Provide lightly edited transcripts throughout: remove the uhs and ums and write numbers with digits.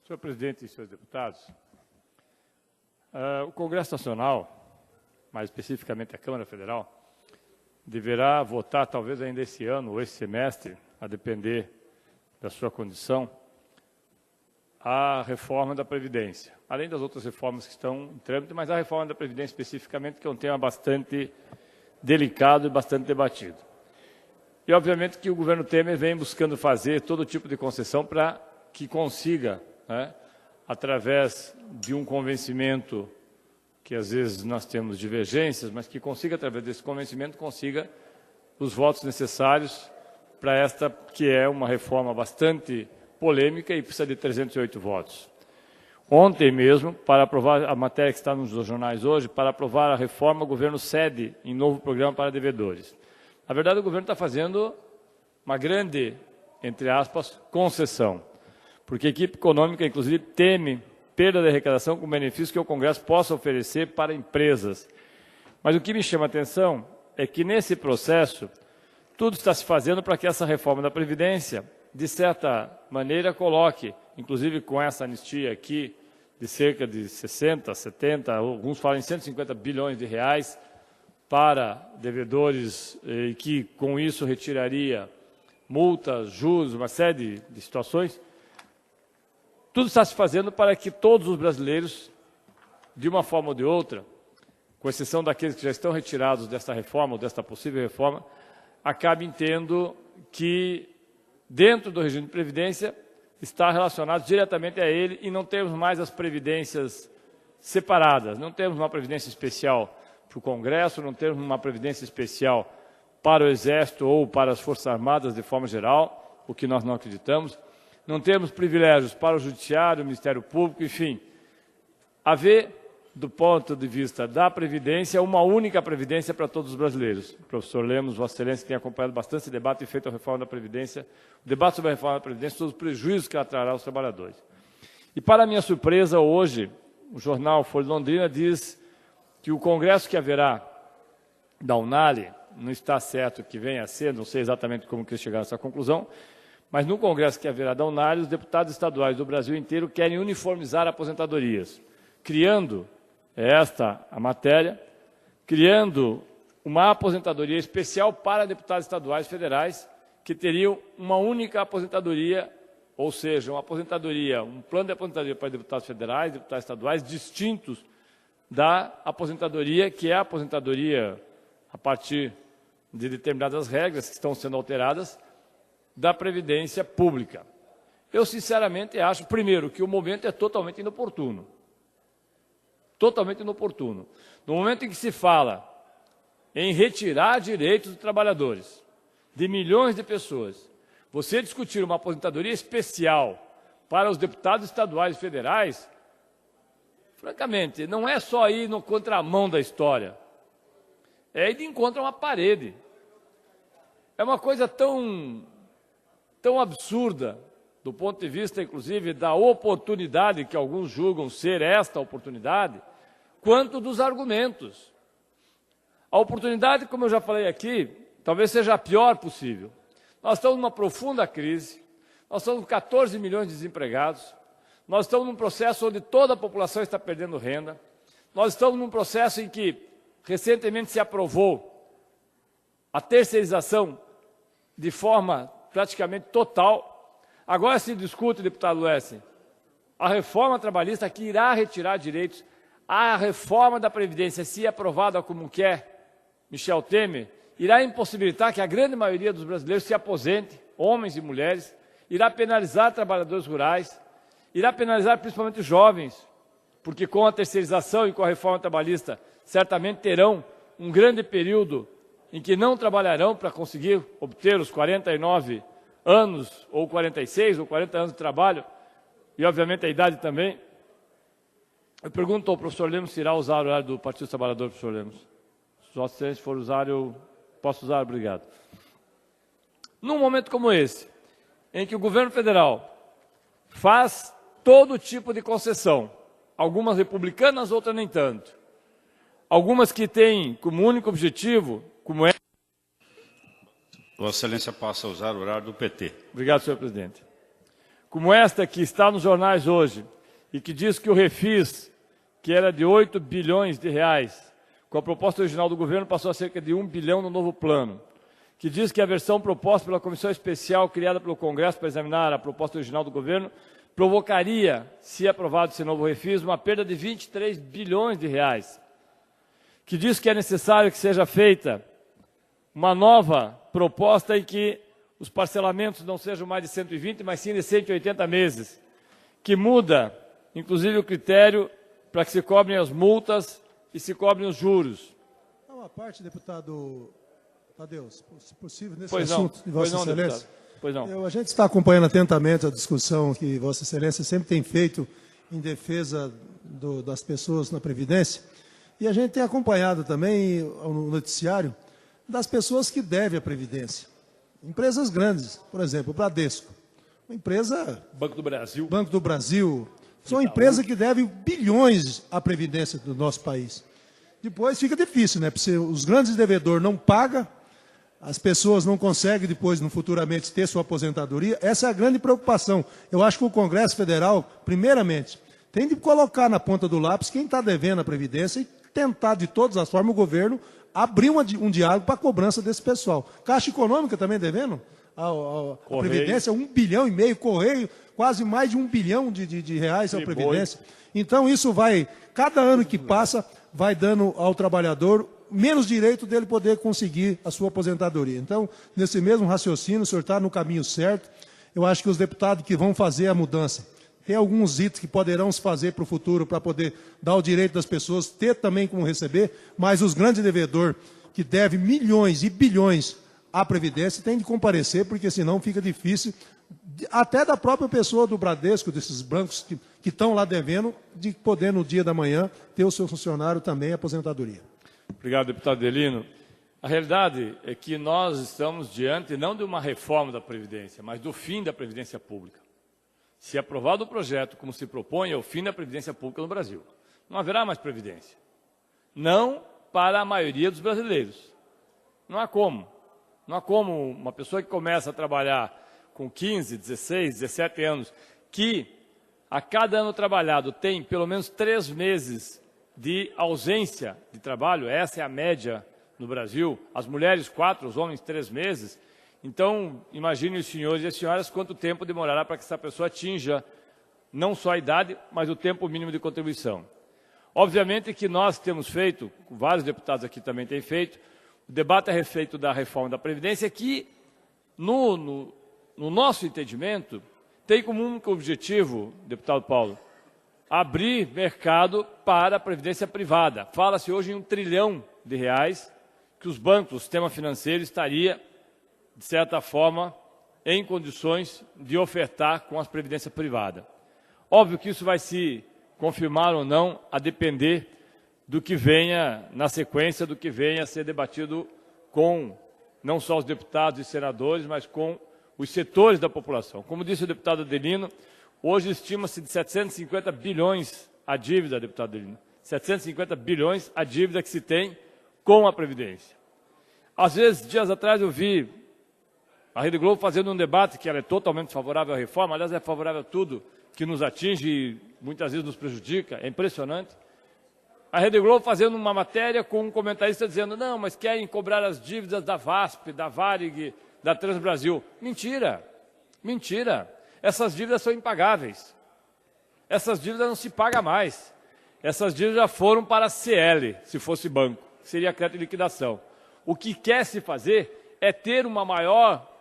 Senhor presidente e senhores deputados, o Congresso Nacional, mais especificamente a Câmara Federal, deverá votar, talvez ainda esse ano ou esse semestre, a depender da sua condição, a reforma da Previdência, além das outras reformas que estão em trâmite, mas a reforma da Previdência especificamente, que é um tema bastante delicado e bastante debatido. E, obviamente, que o governo Temer vem buscando fazer todo tipo de concessão para que consiga, através de um convencimento, que às vezes nós temos divergências, mas que consiga, através desse convencimento, consiga os votos necessários para esta, que é uma reforma bastante polêmica e precisa de 308 votos. Ontem mesmo, para aprovar a matéria que está nos jornais hoje, para aprovar a reforma, o governo cede em novo programa para devedores. Na verdade, o governo está fazendo uma grande, entre aspas, concessão, porque a equipe econômica, inclusive, teme perda de arrecadação com benefício que o Congresso possa oferecer para empresas. Mas o que me chama a atenção é que, nesse processo, tudo está se fazendo para que essa reforma da Previdência, de certa maneira, coloque, inclusive com essa anistia aqui, de cerca de 60, 70, alguns falam em 150 bilhões de reais, para devedores e que, com isso, retiraria multas, juros, uma série de situações. Tudo está se fazendo para que todos os brasileiros, de uma forma ou de outra, com exceção daqueles que já estão retirados desta reforma ou desta possível reforma, acabem tendo que, dentro do regime de previdência, estar relacionados diretamente a ele e não temos mais as previdências separadas, não temos uma previdência especial para o Congresso, não temos uma previdência especial para o Exército ou para as Forças Armadas de forma geral, o que nós não acreditamos. Não temos privilégios para o Judiciário, o Ministério Público, enfim. Haver, do ponto de vista da Previdência, uma única Previdência para todos os brasileiros. O professor Lemos, Vossa Excelência, tem acompanhado bastante esse debate e feito a reforma da Previdência, o debate sobre a reforma da Previdência, todos os prejuízos que ela trará aos trabalhadores. E, para minha surpresa, hoje, o jornal Folha de Londrina diz que o congresso que haverá da Unali, não está certo que venha a ser, não sei exatamente como que eles chegaram a essa conclusão, mas no congresso que haverá da Unali, os deputados estaduais do Brasil inteiro querem uniformizar aposentadorias, criando a matéria, criando uma aposentadoria especial para deputados estaduais federais que teriam uma única aposentadoria, ou seja, uma aposentadoria, um plano de aposentadoria para deputados federais, deputados estaduais, distintos da aposentadoria, que é a aposentadoria a partir de determinadas regras que estão sendo alteradas da Previdência Pública. Eu, sinceramente, acho, primeiro, que o momento é totalmente inoportuno. Totalmente inoportuno. No momento em que se fala em retirar direitos dos trabalhadores, de milhões de pessoas, você discutir uma aposentadoria especial para os deputados estaduais e federais, francamente, não é só ir no contramão da história, é ir de encontro a uma parede. É uma coisa tão absurda, do ponto de vista, inclusive, da oportunidade, que alguns julgam ser esta oportunidade, quanto dos argumentos. A oportunidade, como eu já falei aqui, talvez seja a pior possível. Nós estamos numa profunda crise, nós estamos com 14 milhões de desempregados, nós estamos num processo onde toda a população está perdendo renda, nós estamos num processo em que recentemente se aprovou a terceirização de forma praticamente total. Agora se discute, deputado Lessing, a reforma trabalhista que irá retirar direitos, a reforma da Previdência, se aprovada como quer Michel Temer, irá impossibilitar que a grande maioria dos brasileiros se aposente, homens e mulheres, irá penalizar trabalhadores rurais, irá penalizar principalmente os jovens, porque com a terceirização e com a reforma trabalhista, certamente terão um grande período em que não trabalharão para conseguir obter os 49 anos, ou 46, ou 40 anos de trabalho, e obviamente a idade também. Eu pergunto ao professor Lemos se irá usar o horário do Partido dos Trabalhadores, professor Lemos. Se Vossa Excelência for usar, eu posso usar, obrigado. Num momento como esse, em que o governo federal faz todo tipo de concessão, algumas republicanas, outras nem tanto, algumas que têm como único objetivo, como é... Vossa Excelência passa a usar o horário do PT. Obrigado, senhor presidente. como esta que está nos jornais hoje, e que diz que o refis, que era de 8 bilhões de reais, com a proposta original do governo, passou a cerca de 1 bilhão no novo plano, que diz que a versão proposta pela comissão especial criada pelo Congresso para examinar a proposta original do governo provocaria, se aprovado esse novo refis, uma perda de 23 bilhões de reais, que diz que é necessário que seja feita uma nova proposta em que os parcelamentos não sejam mais de 120, mas sim de 180 meses, que muda, inclusive, o critério para que se cobrem as multas e se cobrem os juros. Uma parte, deputado Tadeu, se possível, nesse pois assunto não, de Vossa Excelência. Deputado. Pois não. A gente está acompanhando atentamente a discussão que Vossa Excelência sempre tem feito em defesa das pessoas na Previdência, e a gente tem acompanhado também no noticiário das pessoas que devem a Previdência. Empresas grandes, por exemplo, o Bradesco, uma empresa... Banco do Brasil. São empresas que devem bilhões à Previdência do nosso país. Depois fica difícil, né? Porque os grandes devedores não pagam, as pessoas não conseguem depois, futuramente, ter sua aposentadoria. Essa é a grande preocupação. Eu acho que o Congresso Federal, primeiramente, tem de colocar na ponta do lápis quem está devendo a Previdência e tentar, de todas as formas, o governo abrir um diálogo para a cobrança desse pessoal. Caixa Econômica também devendo a Previdência, 1,5 bilhão, Correio, quase mais de 1 bilhão de reais à Previdência. Então, isso vai, cada ano que passa, vai dando ao trabalhador menos direito dele poder conseguir a sua aposentadoria. Então, nesse mesmo raciocínio, o senhor está no caminho certo. Eu acho que os deputados que vão fazer a mudança, tem alguns itens que poderão se fazer para o futuro, para poder dar o direito das pessoas, ter também como receber, mas os grandes devedores, que devem milhões e bilhões à Previdência, têm de comparecer, porque senão fica difícil, até da própria pessoa do Bradesco, desses bancos que estão lá devendo, de poder, no dia da manhã, ter o seu funcionário também aposentadoria. Obrigado, deputado Adelino. A realidade é que nós estamos diante não de uma reforma da Previdência, mas do fim da Previdência Pública. Se aprovado o projeto como se propõe, é o fim da Previdência Pública no Brasil. Não haverá mais Previdência. Não para a maioria dos brasileiros. Não há como. Não há como uma pessoa que começa a trabalhar com 15, 16, 17 anos, que a cada ano trabalhado tem pelo menos 3 meses de ausência de trabalho, essa é a média no Brasil, as mulheres 4, os homens 3 meses. Então, imagine os senhores e as senhoras quanto tempo demorará para que essa pessoa atinja não só a idade, mas o tempo mínimo de contribuição. Obviamente que nós temos feito, vários deputados aqui também têm feito, o debate a respeito da reforma da Previdência, que, no nosso entendimento, tem como único objetivo, deputado Paulo, abrir mercado para a Previdência privada. Fala-se hoje em R$1 trilhão que os bancos, o sistema financeiro, estaria, de certa forma, em condições de ofertar com a Previdência privada. Óbvio que isso vai se confirmar ou não, a depender do que venha na sequência, do que venha a ser debatido com não só os deputados e senadores, mas com os setores da população. Como disse o deputado Adelino, hoje estima-se de 750 bilhões a dívida, deputado Adelino. 750 bilhões a dívida que se tem com a Previdência. Às vezes, dias atrás, eu vi a Rede Globo fazendo um debate que ela é totalmente favorável à reforma, aliás, é favorável a tudo que nos atinge e muitas vezes nos prejudica, é impressionante. A Rede Globo fazendo uma matéria com um comentarista dizendo, não, mas querem cobrar as dívidas da VASP, da Varig, da Transbrasil. Mentira, mentira. Essas dívidas são impagáveis. Essas dívidas não se pagam mais. Essas dívidas já foram para a CL, se fosse banco, que seria crédito de liquidação. O que quer se fazer é ter uma maior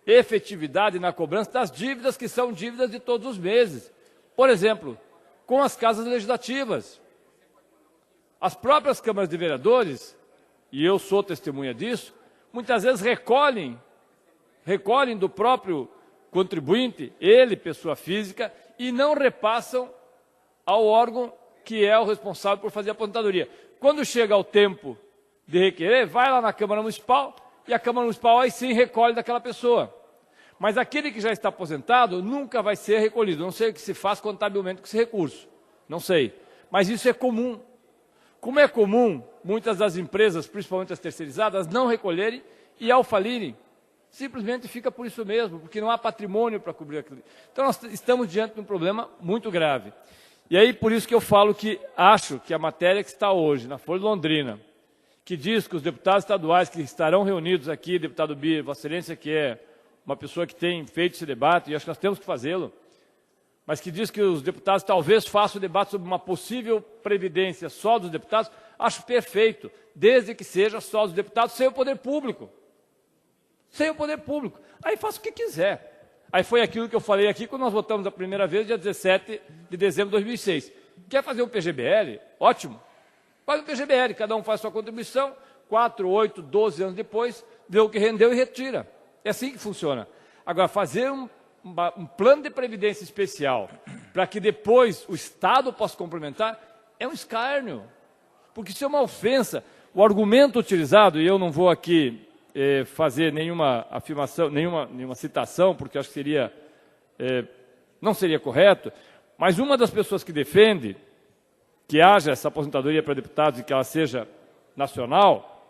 efetividade na cobrança das dívidas que são dívidas de todos os meses. Por exemplo, com as casas legislativas. As próprias câmaras de vereadores, e eu sou testemunha disso, muitas vezes recolhem do próprio contribuinte, ele, pessoa física, e não repassam ao órgão que é o responsável por fazer a aposentadoria. Quando chega o tempo de requerer, vai lá na Câmara Municipal, e a Câmara Municipal aí sim recolhe daquela pessoa. Mas aquele que já está aposentado nunca vai ser recolhido. Não sei o que se faz contabilmente com esse recurso. Não sei. Mas isso é comum. Como é comum muitas das empresas, principalmente as terceirizadas, não recolherem e, ao falirem, Simplesmente fica por isso mesmo, porque não há patrimônio para cobrir aquilo. Então, nós estamos diante de um problema muito grave. E aí, por isso que eu falo que acho que a matéria que está hoje na Folha de Londrina, que diz que os deputados estaduais que estarão reunidos aqui, deputado Bia, Vossa Excelência, que é uma pessoa que tem feito esse debate, e acho que nós temos que fazê-lo, mas que diz que os deputados talvez façam o debate sobre uma possível previdência só dos deputados, acho perfeito, desde que seja só dos deputados, sem o poder público. Sem o poder público. Aí faça o que quiser. Aí foi aquilo que eu falei aqui quando nós votamos a primeira vez, dia 17 de dezembro de 2006. Quer fazer um PGBL? Ótimo. Faz um PGBL, cada um faz sua contribuição, 4, 8, 12 anos depois, vê o que rendeu e retira. É assim que funciona. Agora, fazer um plano de previdência especial para que depois o Estado possa complementar é um escárnio. Porque isso é uma ofensa. O argumento utilizado, e eu não vou aqui fazer nenhuma afirmação, nenhuma citação, porque acho que não seria correto, mas uma das pessoas que defende que haja essa aposentadoria para deputados e que ela seja nacional,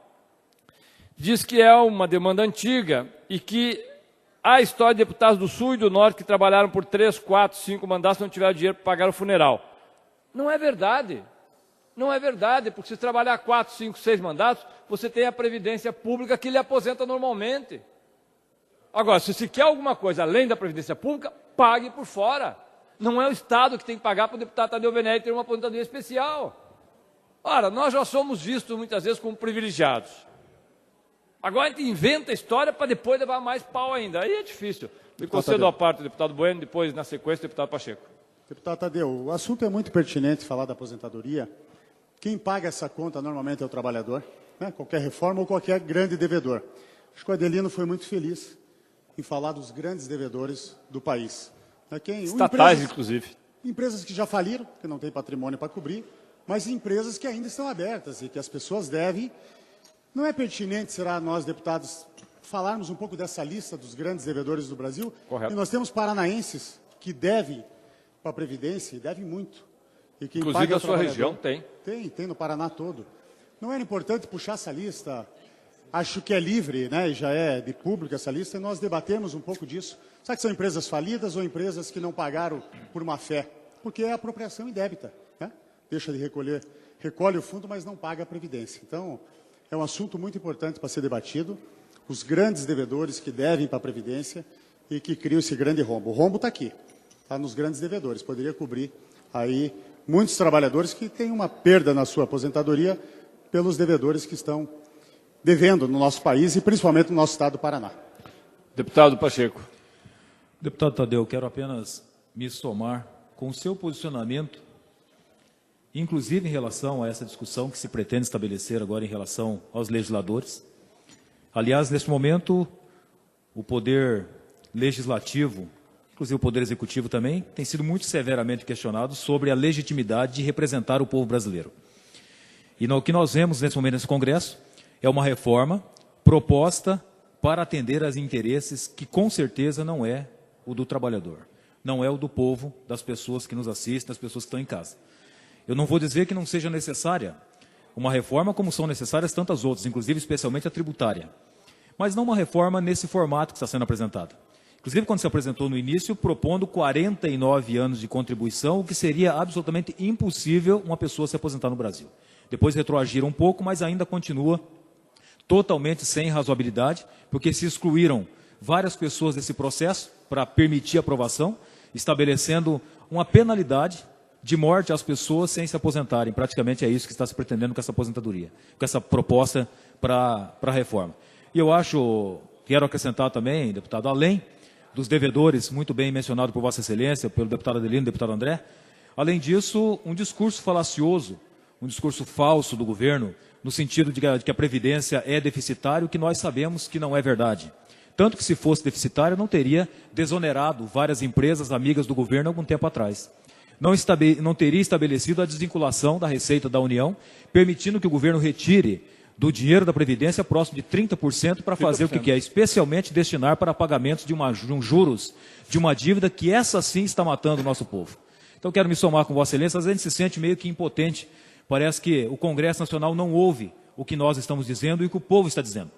diz que é uma demanda antiga e que há história de deputados do Sul e do Norte que trabalharam por 3, 4, 5 mandatos e não tiveram dinheiro para pagar o funeral. Não é verdade. Não é verdade, porque se trabalhar 4, 5, 6 mandatos, você tem a previdência pública que lhe aposenta normalmente. Agora, se você quer alguma coisa além da previdência pública, pague por fora. Não é o Estado que tem que pagar para o deputado Tadeu Werneck ter uma aposentadoria especial. Ora, nós já somos vistos muitas vezes como privilegiados. Agora a gente inventa a história para depois levar mais pau ainda. Aí é difícil. Me concedo a parte do deputado Bueno, depois, na sequência, do deputado Pacheco. Deputado Tadeu, o assunto é muito pertinente falar da aposentadoria. Quem paga essa conta normalmente é o trabalhador, né? Qualquer reforma ou qualquer grande devedor. Acho que o Adelino foi muito feliz em falar dos grandes devedores do país. Estatais, inclusive. Empresas que já faliram, que não têm patrimônio para cobrir, mas empresas que ainda estão abertas e que as pessoas devem. Não é pertinente, será, nós, deputados, falarmos um pouco dessa lista dos grandes devedores do Brasil? Correto. E nós temos paranaenses que devem para a Previdência e devem muito. E que inclusive a sua região tem. Tem no Paraná todo. Não era importante puxar essa lista? Acho que é livre, né, e já é de público essa lista, e nós debatemos um pouco disso. Será que são empresas falidas ou empresas que não pagaram por má fé? Porque é apropriação indébita, né? Deixa de recolhe o fundo, mas não paga a Previdência. Então, é um assunto muito importante para ser debatido. Os grandes devedores que devem para a Previdência e que criam esse grande rombo. O rombo está aqui, está nos grandes devedores. Poderia cobrir aí muitos trabalhadores que têm uma perda na sua aposentadoria pelos devedores que estão devendo no nosso país e principalmente no nosso estado do Paraná. Deputado Pacheco. Deputado Tadeu, quero apenas me somar com o seu posicionamento, inclusive em relação a essa discussão que se pretende estabelecer agora em relação aos legisladores. Aliás, neste momento, o poder legislativo, inclusive o poder executivo também, tem sido muito severamente questionado sobre a legitimidade de representar o povo brasileiro. E o que nós vemos nesse momento nesse Congresso é uma reforma proposta para atender aos interesses que com certeza não é o do trabalhador, não é o do povo, das pessoas que nos assistem, das pessoas que estão em casa. Eu não vou dizer que não seja necessária uma reforma como são necessárias tantas outras, inclusive especialmente a tributária, mas não uma reforma nesse formato que está sendo apresentada. Inclusive, quando se apresentou no início, propondo 49 anos de contribuição, o que seria absolutamente impossível uma pessoa se aposentar no Brasil. Depois retroagiram um pouco, mas ainda continua totalmente sem razoabilidade, porque se excluíram várias pessoas desse processo para permitir a aprovação, estabelecendo uma penalidade de morte às pessoas sem se aposentarem. Praticamente é isso que está se pretendendo com essa aposentadoria, com essa proposta para a reforma. E eu quero acrescentar também, deputado, além dos devedores, muito bem mencionado por Vossa Excelência, pelo deputado Adelino e deputado André, além disso, um discurso falacioso, um discurso falso do governo, no sentido de que a Previdência é deficitária, o que nós sabemos que não é verdade. Tanto que se fosse deficitária, não teria desonerado várias empresas amigas do governo algum tempo atrás. Não teria estabelecido a desvinculação da receita da União, permitindo que o governo retire do dinheiro da Previdência próximo de 30% para fazer 30%. O que quer, especialmente destinar para pagamentos de um juros de uma dívida que essa sim está matando o nosso povo. Então quero me somar com Vossa Excelência, às vezes a gente se sente meio que impotente. Parece que o Congresso Nacional não ouve o que nós estamos dizendo e o que o povo está dizendo.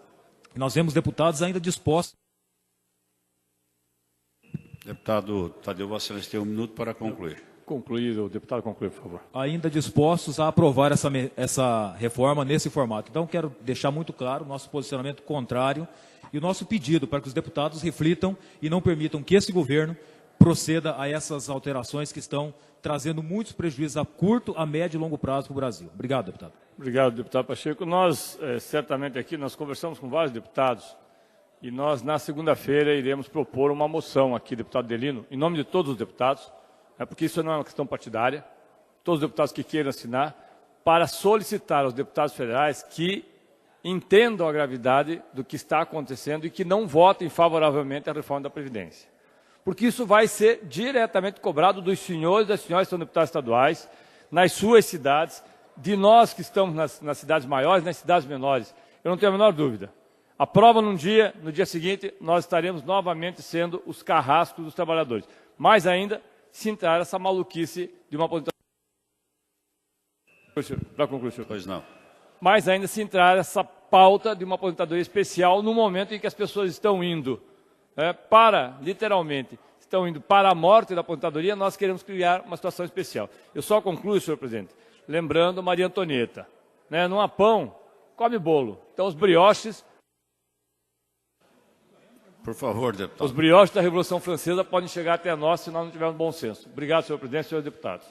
Nós vemos deputados ainda dispostos Deputado Tadeu, Vossa Excelência tem 1 minuto para concluir. Concluir, o deputado concluir, por favor. Ainda dispostos a aprovar essa reforma nesse formato. Então, quero deixar muito claro o nosso posicionamento contrário e o nosso pedido para que os deputados reflitam e não permitam que esse governo proceda a essas alterações que estão trazendo muitos prejuízos a curto, a médio e longo prazo para o Brasil. Obrigado, deputado. Obrigado, deputado Pacheco. Nós, certamente aqui, nós conversamos com vários deputados e nós, na segunda-feira, iremos propor uma moção aqui, deputado Delino, em nome de todos os deputados, porque isso não é uma questão partidária, todos os deputados que queiram assinar, para solicitar aos deputados federais que entendam a gravidade do que está acontecendo e que não votem favoravelmente à reforma da Previdência. Porque isso vai ser diretamente cobrado dos senhores e das senhoras que são deputados estaduais, nas suas cidades, de nós que estamos nas cidades maiores, nas cidades menores. Eu não tenho a menor dúvida. A prova no dia seguinte, nós estaremos novamente sendo os carrascos dos trabalhadores. Mais ainda, se entrar essa maluquice de uma aposentadoria. Para concluir, senhor. Pois não. Mais ainda, se entrar essa pauta de uma aposentadoria especial no momento em que as pessoas estão indo literalmente, estão indo para a morte da aposentadoria, nós queremos criar uma situação especial. Eu só concluo, senhor presidente, lembrando Maria Antonieta, não há pão, come bolo. Então, os brioches... Por favor, deputado. Os brioches da Revolução Francesa podem chegar até nós se nós não tivermos bom senso. Obrigado, senhor presidente e senhores deputados.